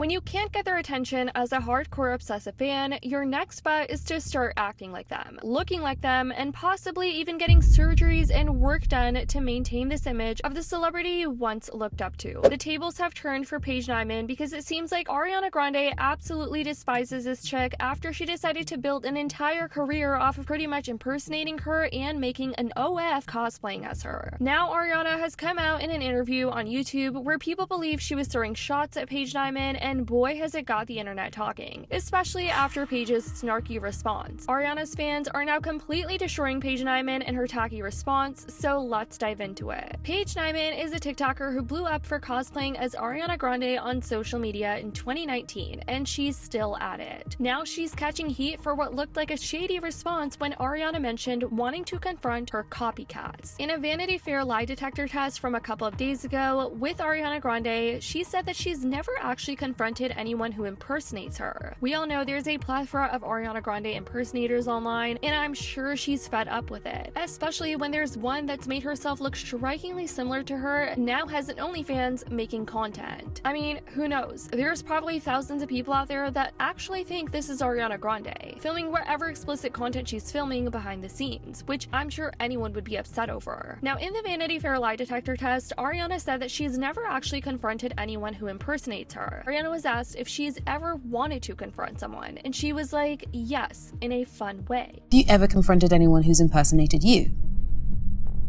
When you can't get their attention as a hardcore obsessive fan, your next bet is to start acting like them, looking like them, and possibly even getting surgeries and work done to maintain this image of the celebrity you once looked up to. The tables have turned for Paige Niemann because it seems like Ariana Grande absolutely despises this chick after she decided to build an entire career off of pretty much impersonating her and making an OF cosplaying as her. Now Ariana has come out in an interview on YouTube where people believe she was throwing shots at Paige Niemann, and boy has it got the internet talking, especially after Paige's snarky response. Ariana's fans are now completely destroying Paige Niemann and her tacky response, so let's dive into it. Paige Niemann is a TikToker who blew up for cosplaying as Ariana Grande on social media in 2019, and she's still at it. Now she's catching heat for what looked like a shady response when Ariana mentioned wanting to confront her copycats. In a Vanity Fair lie detector test from a couple of days ago with Ariana Grande, she said that she's never actually confronted anyone who impersonates her. We all know there's a plethora of Ariana Grande impersonators online, and I'm sure she's fed up with it, especially when there's one that's made herself look strikingly similar to her, now has an OnlyFans making content. I mean, who knows? There's probably thousands of people out there that actually think this is Ariana Grande, filming whatever explicit content she's filming behind the scenes, which I'm sure anyone would be upset over. Now, in the Vanity Fair lie detector test, Ariana said that she's never actually confronted anyone who impersonates her. Ariana was asked if she's ever wanted to confront someone, and she was like, yes, in a fun way. Have you ever confronted anyone who's impersonated you?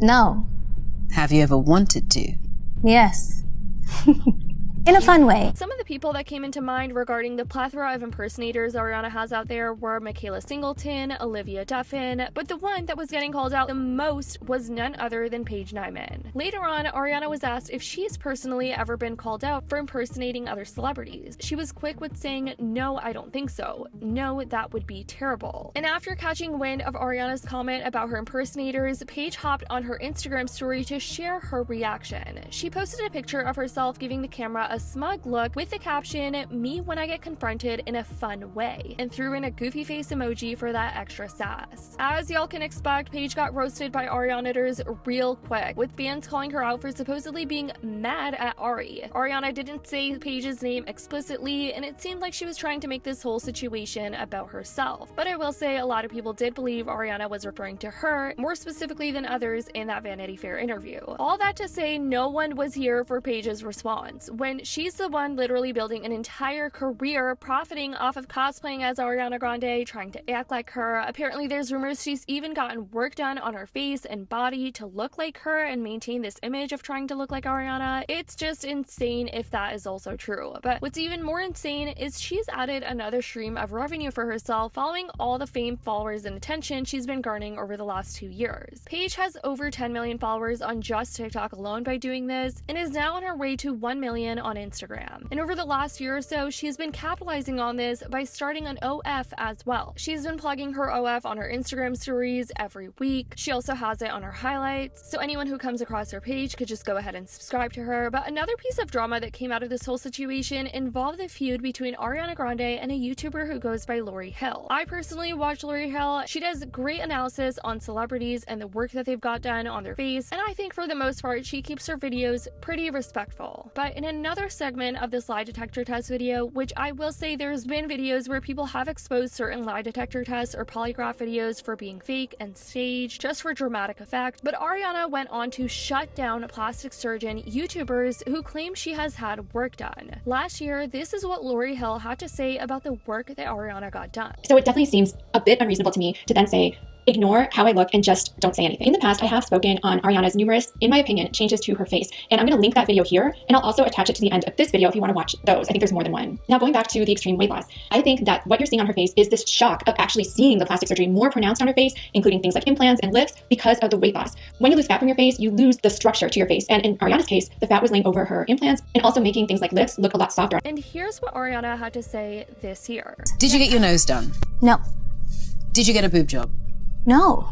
No. Have you ever wanted to? Yes. In a fun way. Some of the people that came into mind regarding the plethora of impersonators Ariana has out there were Michaela Singleton, Olivia Duffin, but the one that was getting called out the most was none other than Paige Niemann. Later on, Ariana was asked if she's personally ever been called out for impersonating other celebrities. She was quick with saying, no, I don't think so. No, that would be terrible. And after catching wind of Ariana's comment about her impersonators, Paige hopped on her Instagram story to share her reaction. She posted a picture of herself giving the camera a smug look with the caption, "Me when I get confronted in a fun way," and threw in a goofy face emoji for that extra sass. As y'all can expect, Paige got roasted by Arianators real quick, with fans calling her out for supposedly being mad at Ari. Ariana didn't say Paige's name explicitly, and it seemed like she was trying to make this whole situation about herself. But I will say a lot of people did believe Ariana was referring to her, more specifically than others in that Vanity Fair interview. All that to say, no one was here for Paige's response, when she's the one literally building an entire career profiting off of cosplaying as Ariana Grande, trying to act like her. Apparently there's rumors she's even gotten work done on her face and body to look like her and maintain this image of trying to look like Ariana. It's just insane if that is also true. But what's even more insane is she's added another stream of revenue for herself following all the fame, followers, and attention she's been garnering over the last 2 years. Paige has over 10 million followers on just TikTok alone by doing this, and is now on her way to 1 million on Instagram. And over the last year or so, she's been capitalizing on this by starting an OF as well. She's been plugging her OF on her Instagram stories every week. She also has it on her highlights, so anyone who comes across her page could just go ahead and subscribe to her. But another piece of drama that came out of this whole situation involved the feud between Ariana Grande and a YouTuber who goes by Lori Hill. I personally watch Lori Hill. She does great analysis on celebrities and the work that they've got done on their face, and I think for the most part she keeps her videos pretty respectful. But in another segment of this lie detector test video, which I will say there's been videos where people have exposed certain lie detector tests or polygraph videos for being fake and staged just for dramatic effect, but Ariana went on to shut down plastic surgeon YouTubers who claim she has had work done. Last year, this is what Lori Hill had to say about the work that Ariana got done. So it definitely seems a bit unreasonable to me to then say, ignore how I look and just don't say anything. In the past, I have spoken on Ariana's numerous, in my opinion, changes to her face, and I'm going to link that video here, and I'll also attach it to the end of this video if you want to watch those. I think there's more than one. Now, going back to the extreme weight loss, I think that what you're seeing on her face is this shock of actually seeing the plastic surgery more pronounced on her face, including things like implants and lifts, because of the weight loss. When you lose fat from your face, you lose the structure to your face, and in Ariana's case, the fat was laying over her implants and also making things like lifts look a lot softer. And here's what Ariana had to say this year. Did you get your nose done? No. Did you get a boob job? No.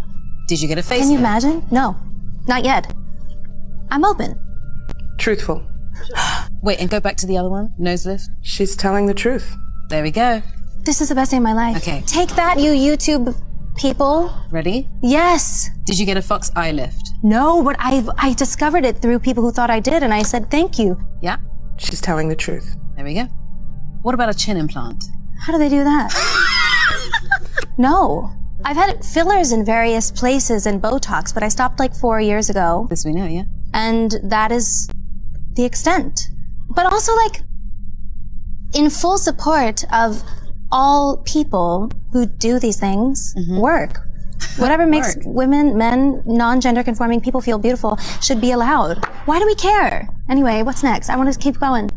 Did you get a face? Can you imagine? No. Not yet. I'm open. Truthful. Wait, and go back to the other one. Nose lift. She's telling the truth. There we go. This is the best day of my life. Okay. Take that, you YouTube people. Ready? Yes. Did you get a fox eye lift? No, but I discovered it through people who thought I did, and I said thank you. Yeah. She's telling the truth. There we go. What about a chin implant? How do they do that? No. I've had fillers in various places and Botox, but I stopped like 4 years ago. This we know, yeah. And that is the extent. But also, like, in full support of all people who do these things, work. Whatever makes women, men, non-gender conforming people feel beautiful should be allowed. Why do we care? Anyway, what's next? I want to keep going.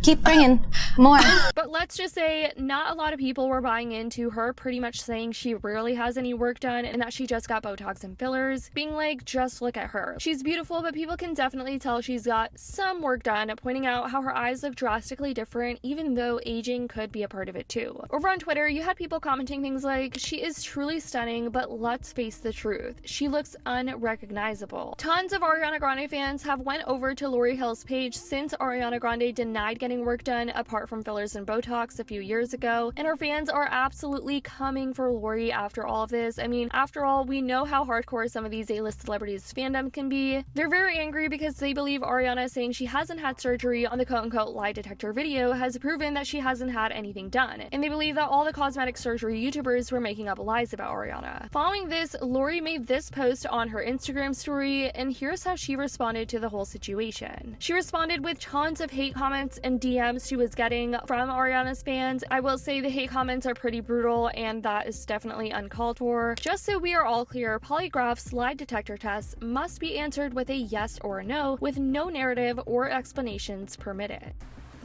Keep bringing more. But let's just say not a lot of people were buying into her pretty much saying she rarely has any work done and that she just got Botox and fillers, being like, just look at her. She's beautiful, but people can definitely tell she's got some work done, pointing out how her eyes look drastically different, even though aging could be a part of it too. Over on Twitter, you had people commenting things like, she is truly stunning, but let's face the truth, she looks unrecognizable. Tons of Ariana Grande fans have went over to Lori Hill's page since Ariana Grande denied getting work done apart from fillers and Botox a few years ago, and her fans are absolutely coming for Lori after all of this. I mean, after all, we know how hardcore some of these A-list celebrities' fandom can be. They're very angry because they believe Ariana saying she hasn't had surgery on the quote-unquote lie detector video has proven that she hasn't had anything done, and they believe that all the cosmetic surgery YouTubers were making up lies about Ariana. Following this, Lori made this post on her Instagram story, and here's how she responded to the whole situation. She responded with tons of hate comments and DMs she was getting from Ariana's fans. I will say the hate comments are pretty brutal, and that is definitely uncalled for. Just so we are all clear, polygraph's lie detector tests must be answered with a yes or a no, with no narrative or explanations permitted.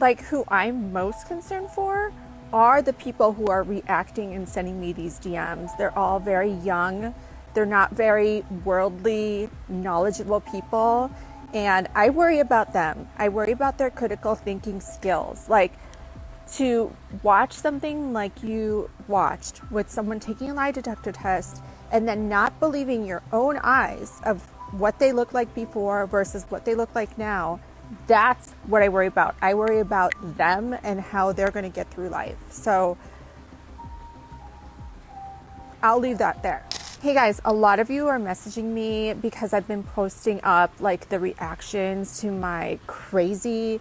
Like, who I'm most concerned for are the people who are reacting and sending me these DMs. They're all very young. They're not very worldly, knowledgeable people. And I worry about them. I worry about their critical thinking skills. Like, to watch something like you watched with someone taking a lie detector test and then not believing your own eyes of what they looked like before versus what they look like now, that's what I worry about. I worry about them and how they're going to get through life. So I'll leave that there. Hey guys, a lot of you are messaging me because I've been posting up like the reactions to my crazy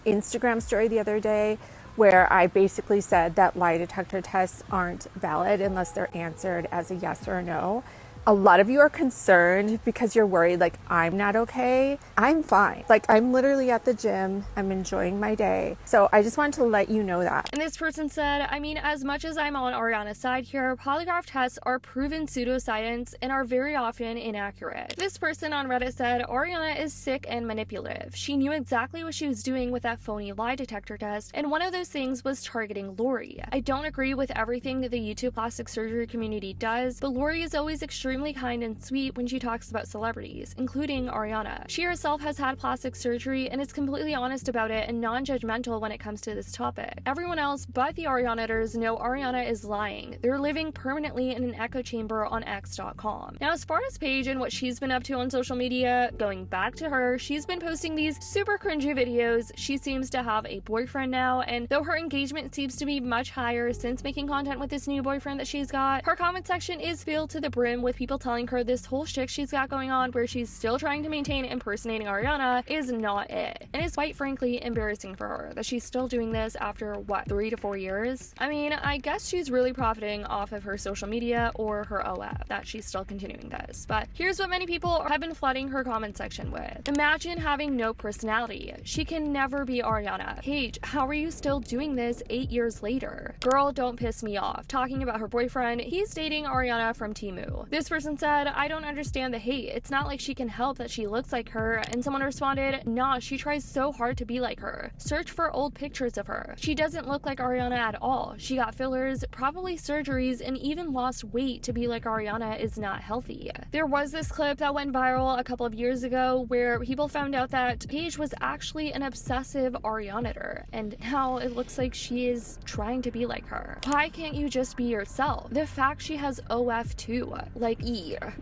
Instagram story the other day where I basically said that lie detector tests aren't valid unless they're answered as a yes or a no. A lot of you are concerned because you're worried like I'm not okay. I'm fine. Like, I'm literally at the gym. I'm enjoying my day. So I just wanted to let you know that. And this person said, I mean, as much as I'm on Ariana's side here, polygraph tests are proven pseudoscience and are very often inaccurate. This person on Reddit said, Ariana is sick and manipulative. She knew exactly what she was doing with that phony lie detector test, and one of those things was targeting Lori. I don't agree with everything that the YouTube plastic surgery community does, but Lori is always extremely kind and sweet when she talks about celebrities, including Ariana. She herself has had plastic surgery and is completely honest about it and non-judgmental when it comes to this topic. Everyone else but the Arianators know Ariana is lying. They're living permanently in an echo chamber on X.com. Now, as far as Paige and what she's been up to on social media, going back to her, she's been posting these super cringy videos. She seems to have a boyfriend now, and though her engagement seems to be much higher since making content with this new boyfriend that she's got, her comment section is filled to the brim with people telling her this whole shtick she's got going on where she's still trying to maintain impersonating Ariana is not it. And it's quite frankly embarrassing for her that she's still doing this after, what, 3 to 4 years? I mean, I guess she's really profiting off of her social media or her OF that she's still continuing this. But here's what many people have been flooding her comment section with. Imagine having no personality. She can never be Ariana. Paige, how are you still doing this 8 years later? Girl, don't piss me off. Talking about her boyfriend, he's dating Ariana from Temu. This person said, I don't understand the hate. It's not like she can help that she looks like her. And someone responded, nah, she tries so hard to be like her. Search for old pictures of her. She doesn't look like Ariana at all. She got fillers, probably surgeries, and even lost weight. To be like Ariana is not healthy. There was this clip that went viral a couple of years ago where people found out that Paige was actually an obsessive Arianator, and now it looks like she is trying to be like her. Why can't you just be yourself? The fact she has OF too. Like,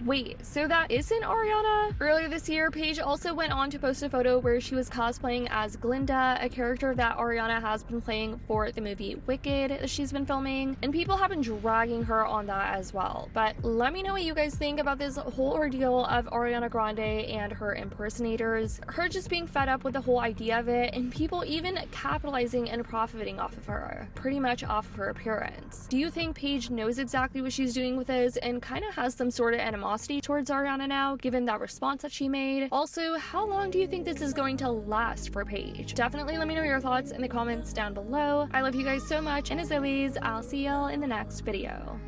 Wait, so that isn't Ariana? Earlier this year, Paige also went on to post a photo where she was cosplaying as Glinda, a character that Ariana has been playing for the movie Wicked that she's been filming, and people have been dragging her on that as well. But let me know what you guys think about this whole ordeal of Ariana Grande and her impersonators, her just being fed up with the whole idea of it, and people even capitalizing and profiting off of her, pretty much off of her appearance. Do you think Paige knows exactly what she's doing with this and kind of has some sort of animosity towards Ariana now, given that response that she made? Also, how long do you think this is going to last for Paige? Definitely let me know your thoughts in the comments down below. I love you guys so much, and as always, I'll see y'all in the next video.